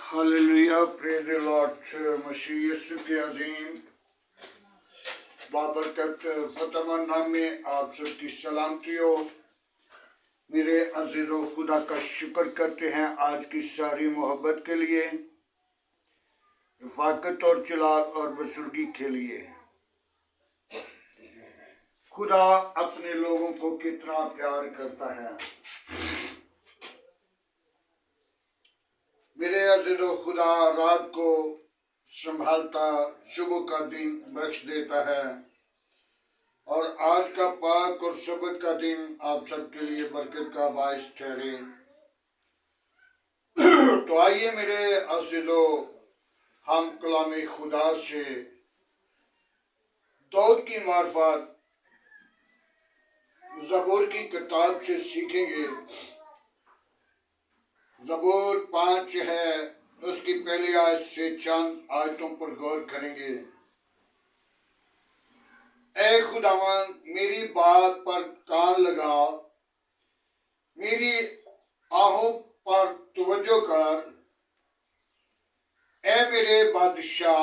Hallelujah, praise the lord. मसीह यीशु के अजीम बाबरकत फतेहमंद नाम में आप सबकी सलामती हो। मेरे अजीजों, खुदा का शुक्र करते हैं आज की सारी मोहब्बत के लिए, रफाकत और जलाल और बुजुर्गी के लिए। खुदा अपने लोगों को कितना प्यार करता है। मेरे अजीजों, खुदा रात को संभालता, सुबह का दिन बख्श देता है और आज का पाक और सबत का दिन आप सबके लिए बरकत का बायस ठहरे। तो आइए मेरे अजीजों, हम कलाम खुदा से दाऊद की मार्फत ज़बूर की किताब से सीखेंगे। ज़बूर 5 है, उसकी पहली आयत से चंद आयतों पर गौर करेंगे। ऐ खुदावन, मेरी बात पर कान लगा, मेरी आहों पर तवज्जो कर। ऐ मेरे बादशाह,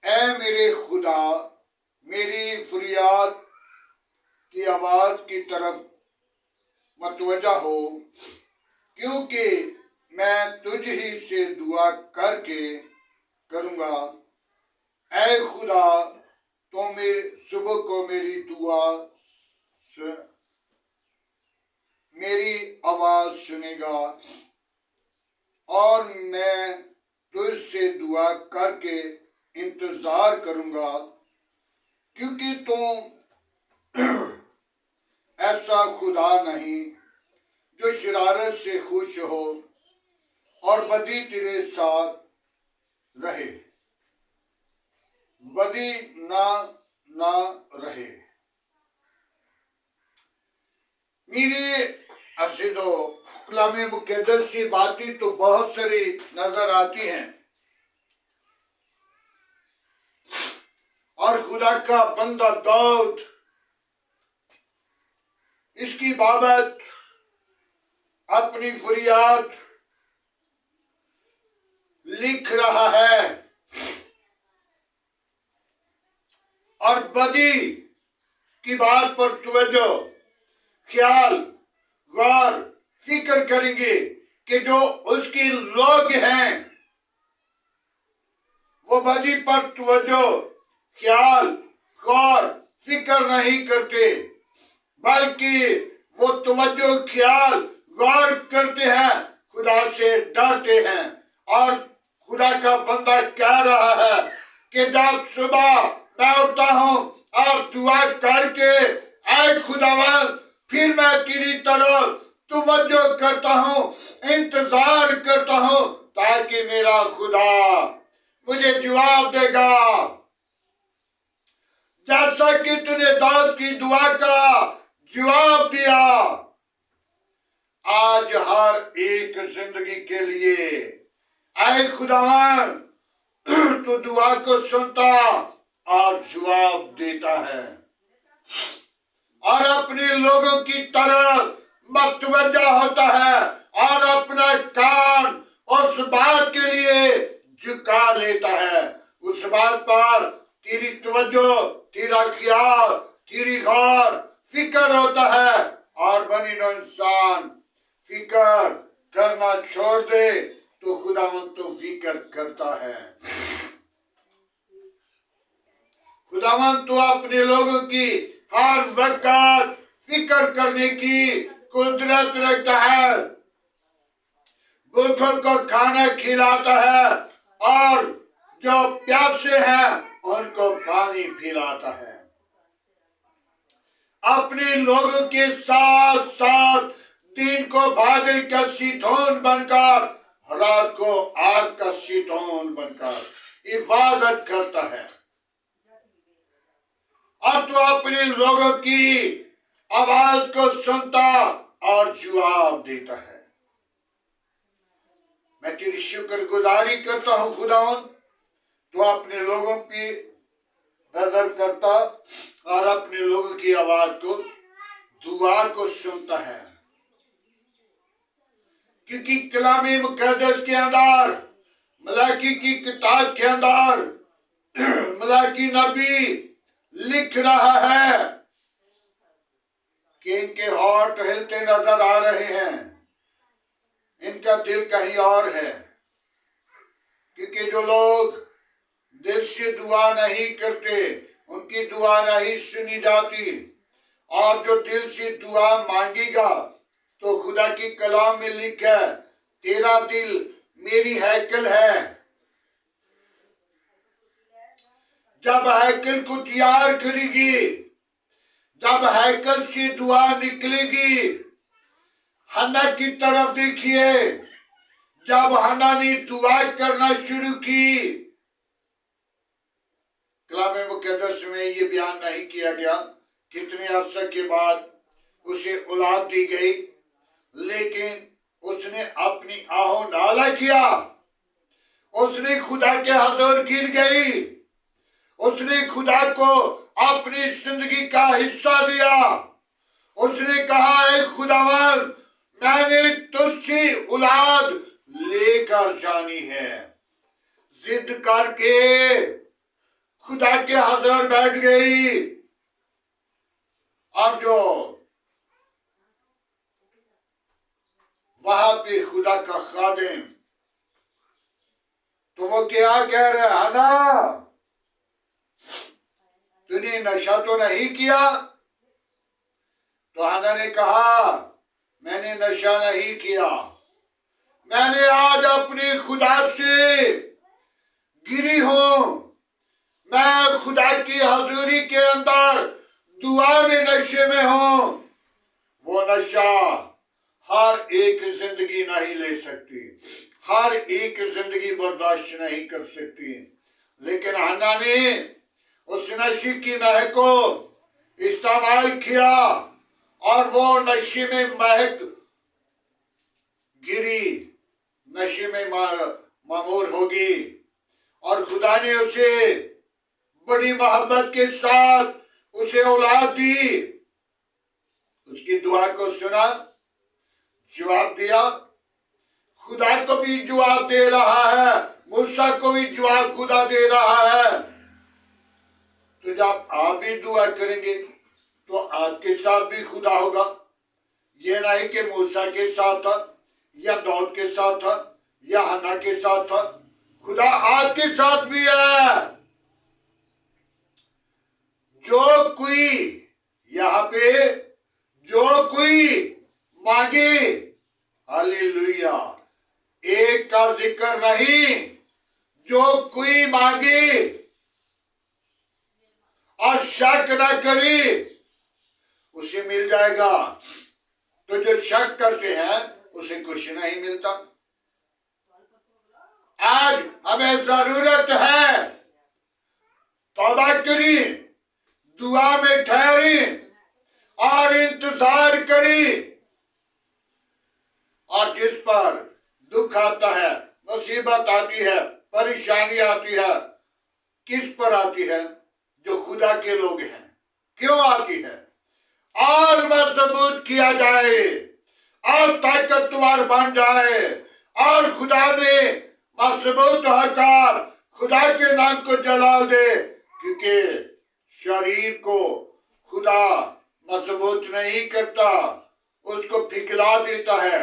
ऐ मेरे खुदा, मेरी फरियाद की आवाज की तरफ मतवजा हो, क्योंकि मैं तुझ ही से दुआ करके करूँगा। ऐ खुदा, तो सुबह को मेरी दुआ मेरी आवाज सुनेगा और मैं तुझ से दुआ करके इंतजार करूँगा, क्योंकि तुम ऐसा खुदा नहीं जो शरारत से खुश हो और बदी तेरे साथ रहे, बदी ना रहे। मेरे अजीजों, कलाम मुक़द्दस की बातें तो बहुत सारी नजर आती हैं और खुदा का बंदा दाऊद इसकी बाबत अपनी फरियाद लिख रहा है और बदी की बात पर तवज्जो, ख्याल, गौर, फिक्र करेंगे कि जो उसके लोग हैं वो बदी पर तवज्जो, ख्याल, गौर, फिक्र नहीं करते, बल्कि वो तवज्जो, ख्याल, गौर करते हैं, खुदा से डरते हैं। और खुदा का बंदा कह रहा है कि जब सुबह मैं उठता हूँ और दुआ करके ऐ खुदावन, फिर मैं तेरी तरफ तवज्जो करता हूँ, इंतजार करता हूँ, ताकि मेरा खुदा मुझे जवाब देगा। जैसा कि तूने दाऊद की दुआ का जवाब दिया, आज हर एक जिंदगी के लिए ऐ खुदावन, तू दुआ को सुनता और जवाब देता है और अपने लोगों की तरफ मतवज्जा होता है और अपना कान उस बात के लिए झुका लेता है। उस बात पर तेरी तवज्जो, तेरा ख्याल, तेरी गौर, फिक्र होता है और बनी नो इंसान फिक्र करना छोड़ दे तो खुदावन तो फिक्र करता है। खुदावन तो अपने लोगों की हर वक्त फिक्र करने की कुदरत रखता है, भूखों को खाना खिलाता है और जो प्यासे हैं उनको पानी पिलाता है। अपने लोगों के साथ साथ दिन को बादल का शीतोन बनकर, रात को आग का शीतोन बनकर हिफाजत करता है और तो अपने लोगों की आवाज को सुनता और जवाब देता है। मैं तेरी शुक्रगुजारी करता हूँ खुदावन, तो अपने लोगों की नजर करता और अपने लोगों की आवाज को, दुआ को सुनता है। क्योंकि कलामी मुकद्दस के अंदर, मलाकी की किताब के अंदर मलाकी नबी लिख रहा है कि इनके होंठ हिलते नजर आ रहे हैं, इनका दिल कहीं और है। क्योंकि जो लोग दिल से दुआ नहीं करते उनकी दुआ नहीं सुनी जाती, और जो दिल से दुआ मांगेगा तो खुदा की कलाम में लिखा है, तेरा दिल मेरी हैकल है। जब हैकल को तैयार करेगी, जब हैकल से दुआ निकलेगी, हन्ना की तरफ देखिए, जब हन्ना ने दुआ करना शुरू की, कलाम मुकद्दस में ये बयान नहीं किया गया कितने अरसे के बाद उसे औलाद दी गई, लेकिन उसने अपनी आहो नाला किया, उसने खुदा के हजूर गिर गई, उसने खुदा को अपनी जिंदगी का हिस्सा दिया। उसने कहा, ऐ खुदावन, मैंने तुझसे औलाद लेकर जानी है। जिद करके खुदा के हजूर बैठ गई, और जो वहां पे खुदा का खादिम, तो वो क्या कह रहा है ना, तूने नशा तो नहीं किया? तो हन्ना ने कहा, मैंने नशा नहीं किया, मैंने आज अपनी खुदा से गिरी हूं, मैं खुदा की हजूरी के अंदर दुआ में नशे में हूं। वो नशा हर एक जिंदगी नहीं ले सकती, हर एक जिंदगी बर्दाश्त नहीं कर सकती, लेकिन हन्ना ने उस नशे की महक को इस्तेमाल किया, और वो नशे में महक गिरी, नशे में ममूर होगी, और खुदा ने उसे बड़ी मोहब्बत के साथ उसे औलाद दी। उसकी दुआ को सुना, जवाब दिया, खुदा को भी जवाब दे रहा है, मूसा को भी जवाब खुदा दे रहा है। तो जब आप भी दुआ करेंगे तो आपके साथ भी खुदा होगा। ये नहीं कि मूसा के साथ था, या दाऊद के साथ था, या हन्ना के साथ था, खुदा आपके साथ भी है। जो कोई यहाँ पे, जो कोई मांगे, हालेलुया, एक का जिक्र नहीं, जो कोई मांगे और शक ना करे उसे मिल जाएगा। तो जो शक करते हैं उसे कुछ नहीं मिलता। आज हमें जरूरत है तौबा करी, दुआ में ठहरी और इंतजार करी, और जिस पर दुख आता है, मुसीबत आती है, परेशानी आती है, किस पर आती है? जो खुदा के लोग हैं। क्यों आती है? और मजबूत किया जाए, और ताकतवर बन जाए, और खुदा में मजबूत होकर खुदा के नाम को जलाल दे। क्योंकि शरीर को खुदा मजबूत नहीं करता, उसको पिघला देता है,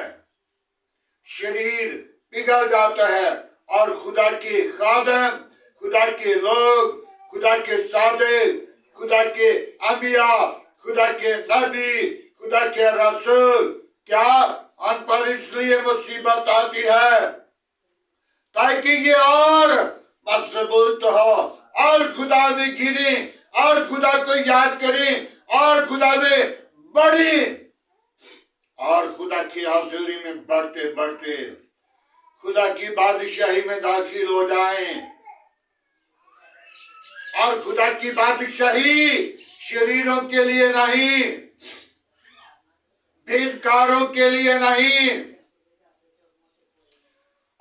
शरीर पिघल जाता है, और खुदा के खादम, खुदा के लोग, खुदा के सादिक, खुदा के अंबिया, खुदा के नबी, खुदा के रसूल क्या उन पर इसलिए मुसीबत आती है ताकि ये और मजबूत हो, और खुदा में गिरे, और खुदा को याद करें, और खुदा में बढ़े, और खुदा की हाजिरी में बढ़ते बढ़ते खुदा की बादशाही में दाखिल हो जाएं। और खुदा की बादशाही शरीरों के लिए नहीं, भेदकारों के लिए नहीं,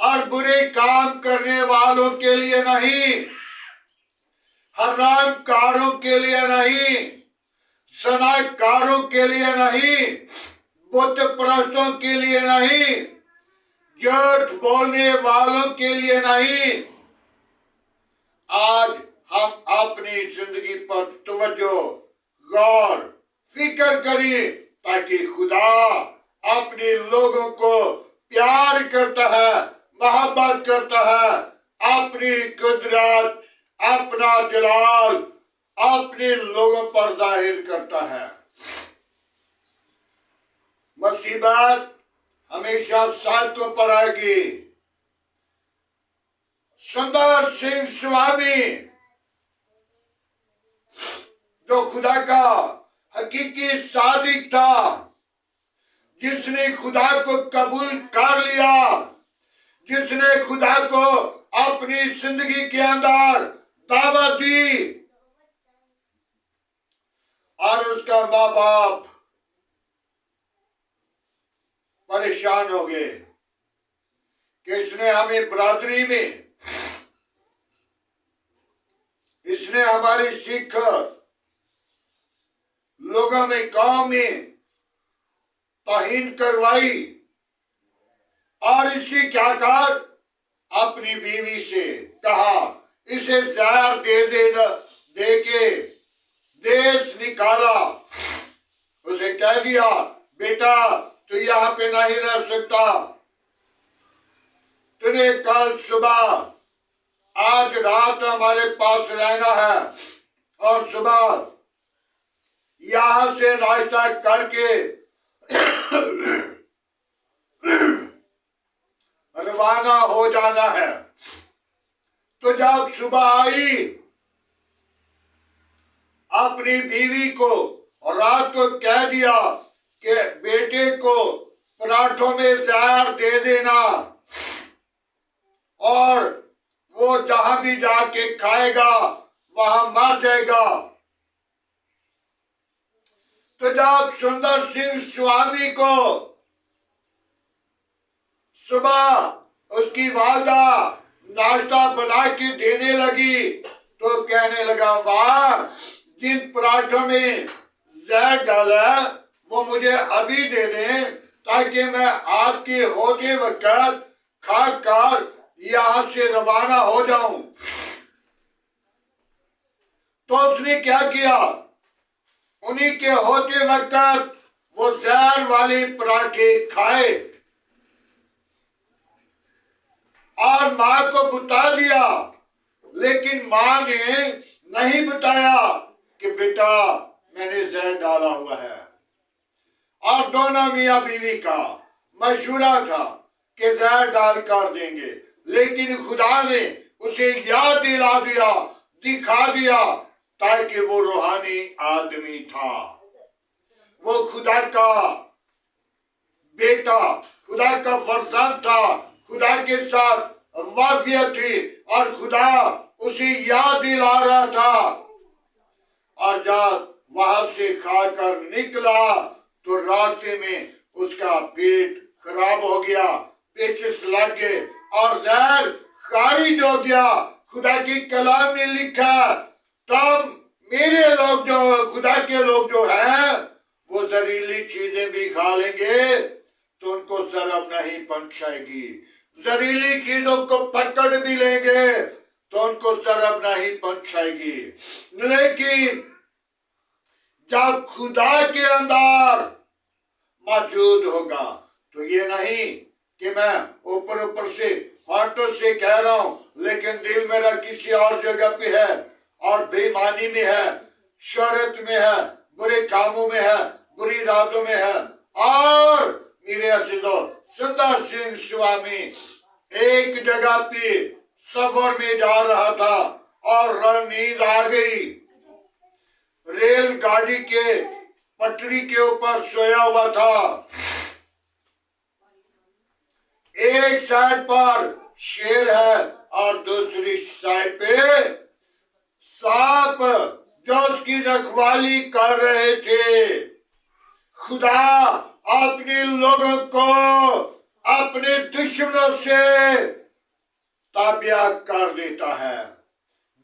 और बुरे काम करने वालों के लिए नहीं, हरामकारों के लिए नहीं, सनाकारों के लिए नहीं, बुत परस्तों के लिए नहीं, झूठ बोलने वालों के लिए नहीं। आज हम अपनी जिंदगी पर तवज्जो, गौर, फिक्र करें ताकि खुदा अपने लोगों को प्यार करता है, मोहब्बत करता है, अपनी कुदरत, अपना जलाल अपने लोगों पर जाहिर करता है। मुसीबत हमेशा साथियों पर आएगी। सुंदर सिंह स्वामी जो खुदा का हकीकी सादिक था, जिसने खुदा को कबूल कर लिया, जिसने खुदा को अपनी जिंदगी के अंदर दावत दी, और उसका माँ बाप परेशान हो गए कि इसने हमें बरादरी में, इसने हमारी सिख लोगों में, कौम में तौहीन करवाई, और इसी क्या कर अपनी बीवी से कहा इसे जहर दे के देश निकाला। उसे कह दिया बेटा तू यहाँ पे नहीं रह सकता, तूने कल सुबह, आज रात हमारे पास रहना है, और सुबह यहां से नाश्ता करके रवाना हो जाना है। तो जब सुबह आई, अपनी बीवी को और रात को कह दिया कि बेटे को पराठों में जहर दे देना, और वो जहां भी जाके खाएगा वहां मर जाएगा। तो जब सुंदर सिंह स्वामी को सुबह उसकी वालदा नाश्ता बना के देने लगी, तो कहने लगा वाह, जिन पराठों में जहर डाला वो मुझे अभी दे दें ताकि मैं आपके होते वक्त खाकर यहां से रवाना हो जाऊं। तो उसने क्या किया, उन्हीं के होते वक्त वो जहर वाले पराठे खाए और मां को बता दिया, लेकिन मां ने नहीं बताया कि बेटा मैंने जहर डाला हुआ है। और दोनों मियां बीवी का मशवरा था कि जहर डाल कर देंगे, लेकिन खुदा ने उसे याद दिला दिया, दिखा दिया, ताकि वो रूहानी आदमी था, वो खुदा का बेटा, खुदा का फर्जंद था, खुदा के साथ वाफियत थी, और खुदा उसे याद दिला रहा था। और जब वहां से खाकर निकला तो रास्ते में उसका पेट खराब हो गया, पेचिश लग गए और जहर खारिज हो गया। खुदा की कलाम में लिखा, तब मेरे लोग जो खुदा के लोग जो हैं वो जहरीली चीजें भी खा लेंगे तो उनको जरब नहीं पहुंचाएगी, जहरीली चीजों को पकड़ भी लेंगे तो उनको जरब नहीं पहुंचाएगी। लेकिन जब खुदा के अंदर मौजूद होगा, तो ये नहीं कि मैं ऊपर ऊपर से होठों से कह रहा हूं लेकिन दिल मेरा किसी और जगह पे है, और बेईमानी में है, शोहरत में है, बुरे कामों में है, बुरी रातों में है। और मेरे अजीजों, सुंदर सिंह स्वामी एक जगह पे सफर में जा रहा था और नींद आ गई। रेलगाड़ी के पटरी के ऊपर सोया हुआ था। एक साइड पर शेर है और दूसरी साइड पे सांप जो उसकी रखवाली कर रहे थे। खुदा अपने लोगों को अपने दुश्मनों से ताबिया कर देता है।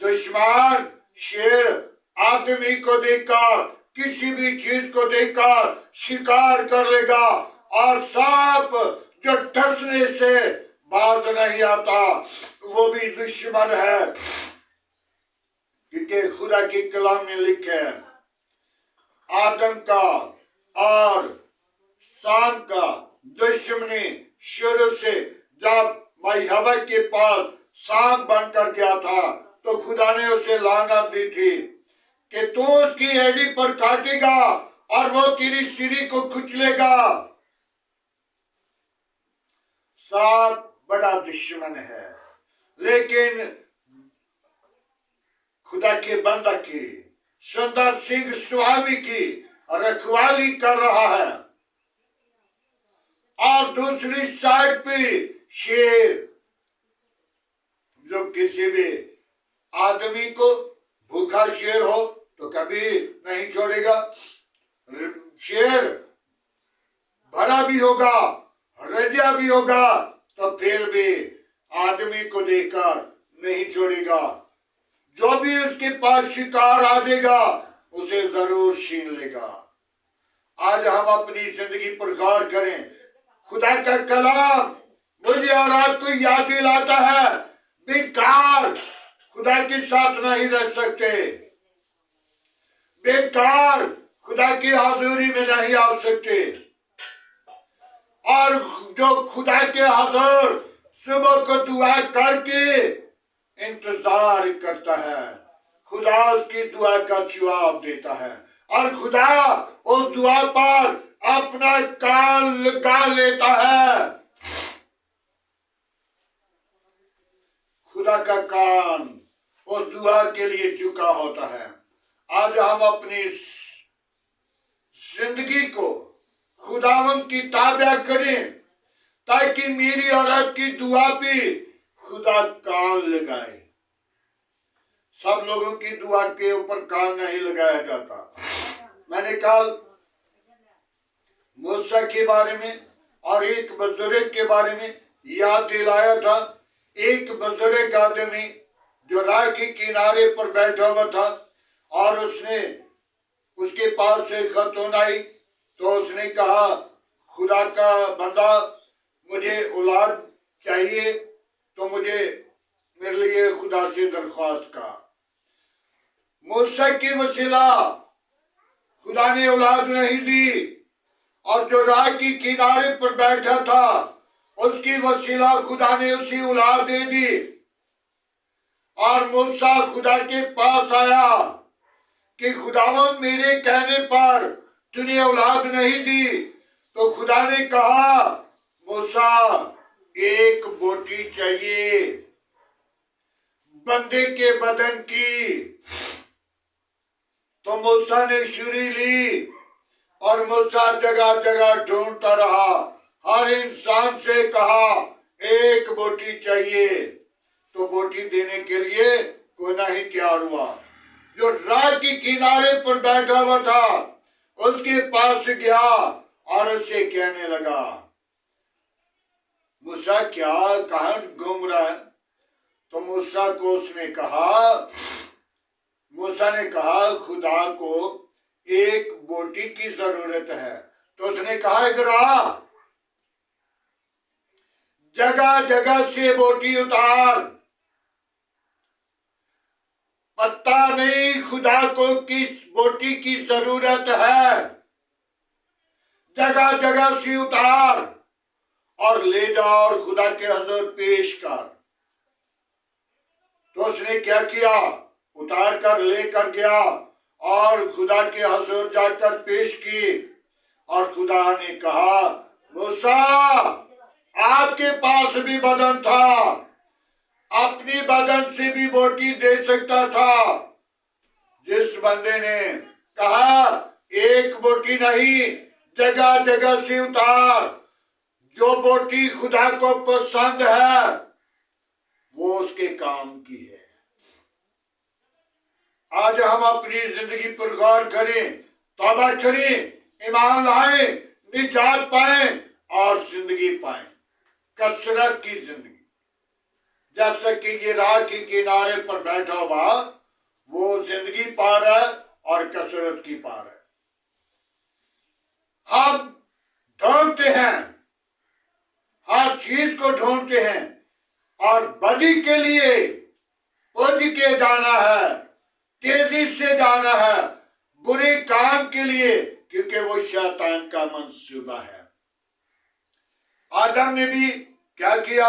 दुश्मन शेर आदमी को देखकर, किसी भी चीज को देखकर शिकार कर लेगा, और सांप जो ठसने से बाज नहीं आता वो भी दुश्मन है, क्योंकि खुदा की कलाम में लिखे है आदम का और सांप का दुश्मनी शुरू से। जब माई हवा के पास सांप बनकर गया था तो खुदा ने उसे लानत दी थी कि तू उसकी एड़ी पर काटेगा और वो तेरी सिरी को कुचलेगा। सांप बड़ा दुश्मन है, लेकिन खुदा के बंदा की सुंदर सिंह स्वामी की रखवाली कर रहा है। और दूसरी साइड पे शेर, जो किसी भी आदमी को भूखा शेर हो तो कभी नहीं छोड़ेगा। शेर भरा भी होगा, रजा भी होगा, तो फिर भी आदमी को देखकर नहीं छोड़ेगा। जो भी उसके पास शिकार आ जाएगा उसे जरूर छीन लेगा। आज हम अपनी जिंदगी पर गौर करें। खुदा का कलाम मुझे और आपको याद दिलाता है, बेकार खुदा के साथ नहीं रह सकते, बेकार खुदा की हाजिरी में नहीं आ सकते। और जो खुदा के हाजिर सुबह को दुआ करके इंतजार करता है, खुदा उसकी दुआ का जवाब देता है और खुदा उस दुआ पर अपना कान लगा लेता है। खुदा का कान उस दुआ के लिए झुका होता है। आज हम अपनी जिंदगी को खुदावंद की ताबा करें ताकि मेरी और आपकी दुआ पे खुदा कान लगाए। सब लोगों की दुआ के ऊपर कान नहीं लगाया जाता। मैंने कल मूसा के बारे में और एक बुजुर्ग के बारे में याद दिलाया था। एक बुजुर्ग आदमी जो राह के किनारे पर बैठा हुआ था और उसके पास से खतून आई तो उसने कहा, खुदा का बंदा, मुझे औलाद चाहिए, तो मुझे मेरे लिए खुदा से दरख्वास्त का। मूसा की वसीला खुदा ने औलाद नहीं दी, और जो राह के किनारे पर बैठा था उसकी वसीला खुदा ने उसी औलाद दे दी। और मूसा खुदा के पास आया कि खुदावन मेरे कहने पर तूने औलाद नहीं दी। तो खुदा ने कहा, मूसा एक बोटी चाहिए बंदे के बदन की। तो मूसा ने छुरी ली और मूसा जगह जगह ढूंढता रहा, हर इंसान से कहा एक बोटी चाहिए। तो बोटी देने के लिए कोई नहीं तैयार हुआ। जो राह के किनारे पर बैठा हुआ था उसके पास गया और उससे कहने लगा, मूसा क्या कहाँ घूम रहा है? तो मूसा ने कहा खुदा को एक बोटी की जरूरत है। तो उसने कहा, इधर आ, जगह जगह से बोटी उतार। पता नहीं खुदा को किस बोटी की जरूरत है, जगह जगह से उतार और ले जा और खुदा के हजूर पेश कर। तो उसने क्या किया, उतार कर लेकर गया और खुदा के हजूर जाकर पेश की। और खुदा ने कहा, मूसा आपके पास भी बदन था, अपनी बदन से भी बोटी दे सकता था। जिस बंदे ने कहा एक बोटी नहीं, जगह जगह से उतार, जो बोटी खुदा को पसंद है वो उसके काम की है। आज हम अपनी जिंदगी पर गौर करें, तौबा करें, ईमान लाएं, निजात पाएं और जिंदगी पाएं, कसरत की जिंदगी। जैसे कि ये राह के किनारे पर बैठा हुआ वो जिंदगी पा रहा है और कसरत की पा रहा है। हम ढूंढते हैं, को ढूंढते हैं और बदी के लिए उठ के जाना है, तेजी से जाना है, बुरे काम के लिए, क्योंकि वो शैतान का मंसूबा है। आदम ने भी क्या किया?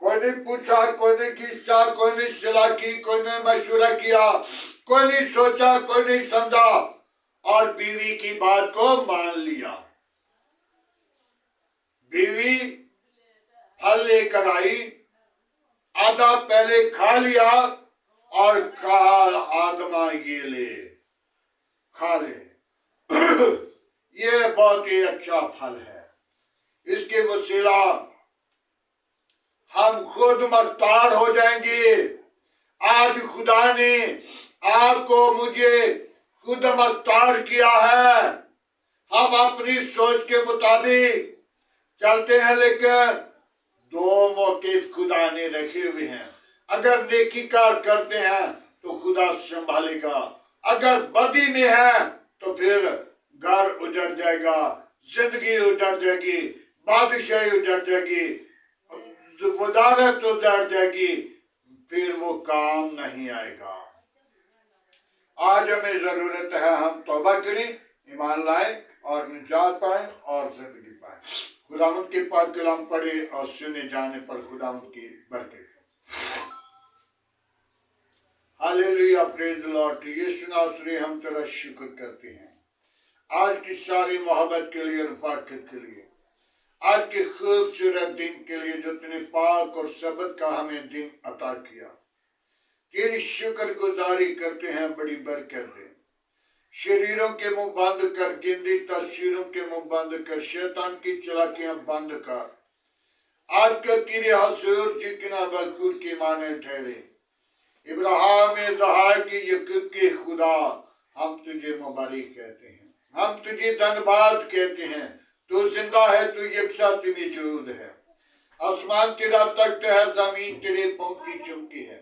कोई ने पूछा, कोई ने खींचा, कोई ने सलाह की, कोई ने मशवरा किया, कोई ने सोचा, कोई ने समझा और बीवी की बात को मान लिया। बीवी फल लेकर आई, आधा पहले खा लिया और कहा आदमा ये ले, खा ले ये बहुत ही अच्छा फल है, इसके वसीला हम खुद मख्तार हो जाएंगे। आज खुदा ने आपको मुझे खुद मख्तार किया है। हम अपनी सोच के मुताबिक चलते हैं, लेकिन दो मौके खुदा ने रखे हुए हैं। अगर नेकी कार करते हैं तो खुदा संभालेगा, अगर बदी में है तो फिर घर उजड़ जाएगा, जिंदगी उजड़ जाएगी, बादशाही उजड़ जाएगी, वजारत उजड़ जाएगी, फिर वो काम नहीं आएगा। आज हमें जरूरत है हम तौबा करें, ईमान लाएं और निजात पाएं और जिंदगी पाएं। खुदावंद के पाक कलाम पढ़े और सुने जाने पर खुदावंद की बरकत। Hallelujah, praise the lord. यीशु नासरी हम तेरा शुक्र करते हैं आज की सारी मोहब्बत के लिए, रफाकत के लिए, आज के खूबसूरत दिन के लिए जो तूने पाक और सबत का हमें दिन अता किया। तेरी शुक्र गुजारी करते हैं, बड़ी बरकत दे। शरीरों के मुंह बंद कर, गिनती तस्वीरों के मुंह बंद कर, शैतान की चलाकियां बंद कर। आज का तेरे हजूर जितना बखूर की माने ठहरे। इब्राहिम इज़हाक की याकूब के खुदा, हम तुझे मुबारक कहते हैं, हम तुझे धन्यवाद कहते हैं। तू जिंदा है, तू यकसा तू मौजूद है। आसमान तेरा तख्त है, जमीन तेरे पांव की चौकी है।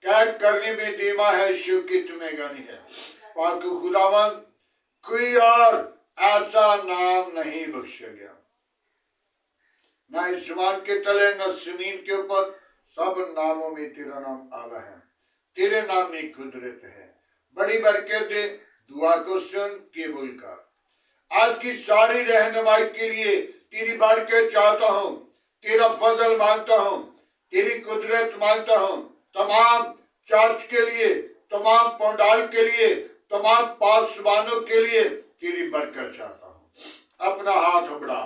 कैद करने में धीमा है, शौकत में गनी है। पाक खुदावन, कोई और ऐसा नाम नहीं बख्शा गया, ना आसमान के तले न जमीन के ऊपर, सब नामों में तेरा नाम आला है। तेरे नाम में कुदरत है। बड़ी बरकत दे, दुआ को सुन कबूल कर। आज की सारी रहनुमाई के लिए तेरी बरकत चाहता हूँ, तेरा फजल मांगता हूँ, तेरी कुदरत मांगता हूँ। तमाम चर्च के लिए, तमाम पंडाल के लिए, तमाम पासवानों के लिए तेरी बरकत चाहता हूँ। अपना हाथ बढ़ा।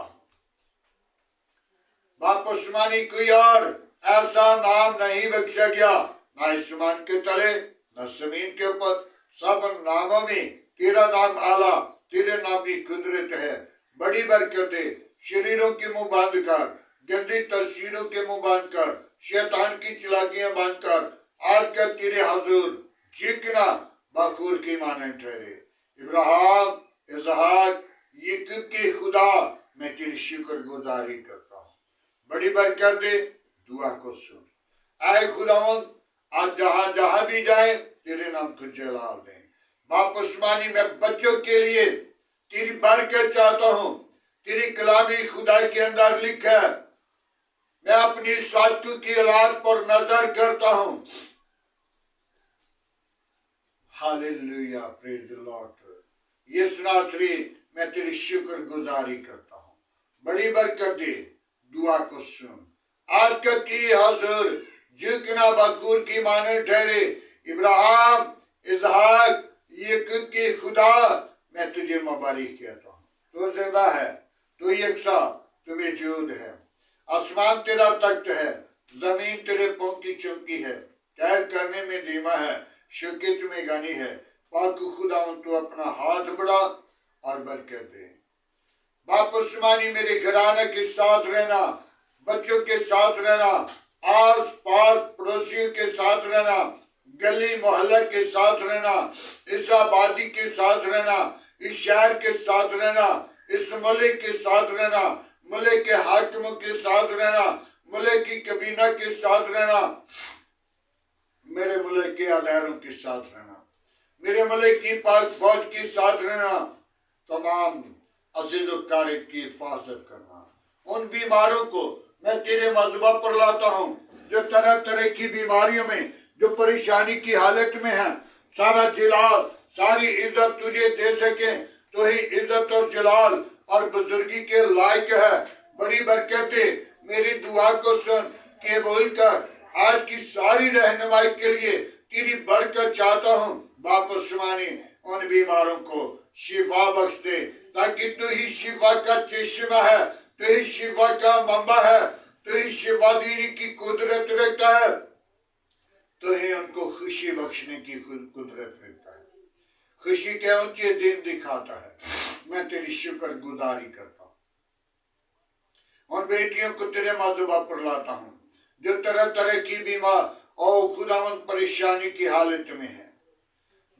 वापस मानी, कोई और ऐसा नाम नहीं बख्शा गया, ना आसमान के तले न जमीन के ऊपर, सब नामों में तेरा नाम आला, तेरे नाम की कुदरत है। बड़ी बरकत दे। शरीरों के मुंह बंद कर, गंदी तस्वीरों के मुंह बंद कर, शैतान की चलाकियां बंद कर। आज का तेरे हजूर जिकना बखूर की माने ठहरे। इब्राहिम इज़हाक याकूब के खुदा, मैं तेरी शुक्र गुजारी करता हूँ। बड़ी बरकत दे, दुआ को सुन। आए खुदावंद, आज जहां जहां भी जाए तेरे नाम को जलाल दे। बाप उस्मानी, मैं बच्चों के लिए तेरी बरकत चाहता हूँ। तेरी कलामी खुदा के अंदर लिखा है, मैं अपनी साथियों की औलाद पर नजर करता हूँ। Hallelujah, praise the lord. यीशु नासरी, मैं तेरी शुक्र गुजारी करता हूँ। बड़ी बरकत दे, दुआ को सुन। आज का तेरी हजूर जिकना बखूर की माने ठहरे। इब्राहिम इज़हाक याकूब के खुदा, मैं तुझे मुबारक कहता हूँ। तू जिंदा है, तू यकसा तू मौजूद है। आसमान तेरा तख्त है, जमीन तेरे पांव की चौकी है। कैद करने में धीमा है, शौकत में गनी है। पाक खुदा, तू अपना हाथ बढ़ा और बरकत दे। बाप उस्मानी, मेरे घराने के साथ रहना, बच्चों के साथ रहना, आस पास पड़ोसियों के साथ रहना, गली मोहल्ले के साथ रहना, इस आबादी के साथ रहना, इस शहर के साथ रहना, इस मुल्क के साथ रहना, मुल्क के हाकिमों के साथ रहना, मुल्क की कबीना के साथ रहना, मेरे मुल्क के अदारों के साथ रहना, मेरे मुल्क की पाक फौज के साथ रहना, तमाम अजीज़ कारी की हिफाजत करना। उन बीमारों को मैं तेरे मज़बा पर लाता हूँ, जो तरह तरह की बीमारियों में, जो परेशानी की हालत में है, सारा जलाल, सारी इज्जत तुझे दे सके। तो ही इज्जत और जलाल और बुजुर्गी के लायक है। बड़ी बरकतें मेरी दुआ को सुन के बोलकर आज की सारी रहनुमाई के लिए तेरी बरकत चाहता हूँ। बाप आसमानी उन बीमारों को शिफा बख्श दे, ताकि तू ही शिफा का चश्मा है, तू ही शिफा का मंबा है, तू ही शिफा देने की कुदरत रखता है, तो ही उनको खुशी बख्शने की कुदरत रखता है, खुशी के ऊंचे दिन दिखाता है। मैं तेरी शुक्र गुजारी करता हूँ। उन बेटियों को तेरे मज़बा पर लाता हूँ जो तरह तरह की बीमार और खुदावंद परेशानी की हालत में है,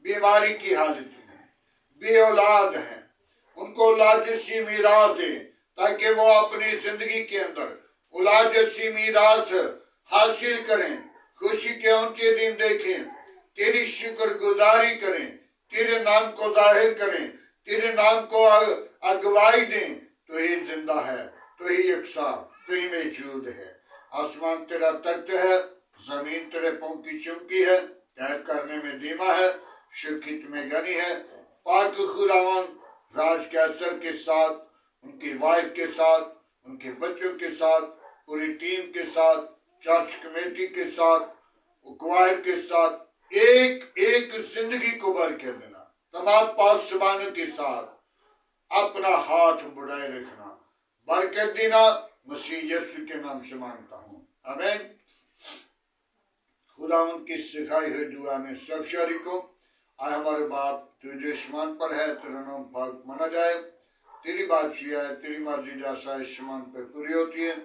बीमारी की हालत में है, बे औलाद है। उनको औलाद जैसी मीरास दे, ताकि वो अपनी जिंदगी के अंदर औलाद जैसी मीरास हासिल करें, खुशी के ऊंचे दिन देखें, तेरी शुक्र गुजारी करें, तेरे नाम को जाहिर करें, तेरे नाम को अगवाई दें। तो ही जिंदा है, तो ही यकसा, तो ही मौजूद है। आसमान तेरा तख्त है, जमीन तेरे पांव की चौकी है, तैर करने में धीमा है, शुकित में गनी है। पाक खुदावन राज कैसर के साथ, उनकी वाइफ के साथ, उनके बच्चों के साथ, पूरी टीम के साथ, चर्च कमेटी के साथ, क्वायर के साथ, एक एक जिंदगी को बरकत देना। तमाम पासबानों के साथ अपना हाथ बढ़ाए रखना, बरकत देना। मसीह यीशु के नाम से मांगता हूँ, आमीन। खुदावंद की सिखाई हुई दुआ में सब शरीकों, आए हमारे बाप तू जो आसमान पर है, तेरा नाम पाक माना जाए, तेरी बादशाही है, तेरी मर्जी जैसा आसमान पर पूरी होती है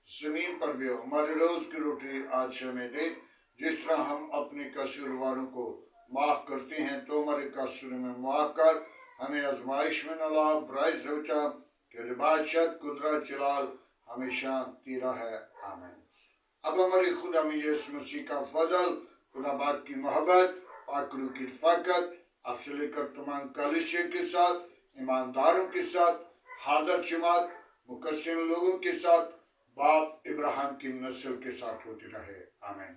जमीन पर भी हो। हमारे रोज की रोटी आज हमें दे, जिस तरह हम अपने कसूरवारों को माफ करते हैं, तो हमारे कसूर में माफ कर, हमें आजमाइश में न ला, बुराई से बचा, तेरे बादशाह कुदरत जलाल हमेशा तेरा है, आमीन। अब हमारे खुदा में यीशु मसीह का फजल, खुदा बाप की मोहब्बत, पाक रूह की रफ़ाकत आप से लेकर तमाम कलीसिया के साथ, ईमानदारों के साथ, हाज़र जमात मुकस्सिम लोगों के साथ, बाप इब्राहिम की नस्ल के साथ होती रहे, आमीन।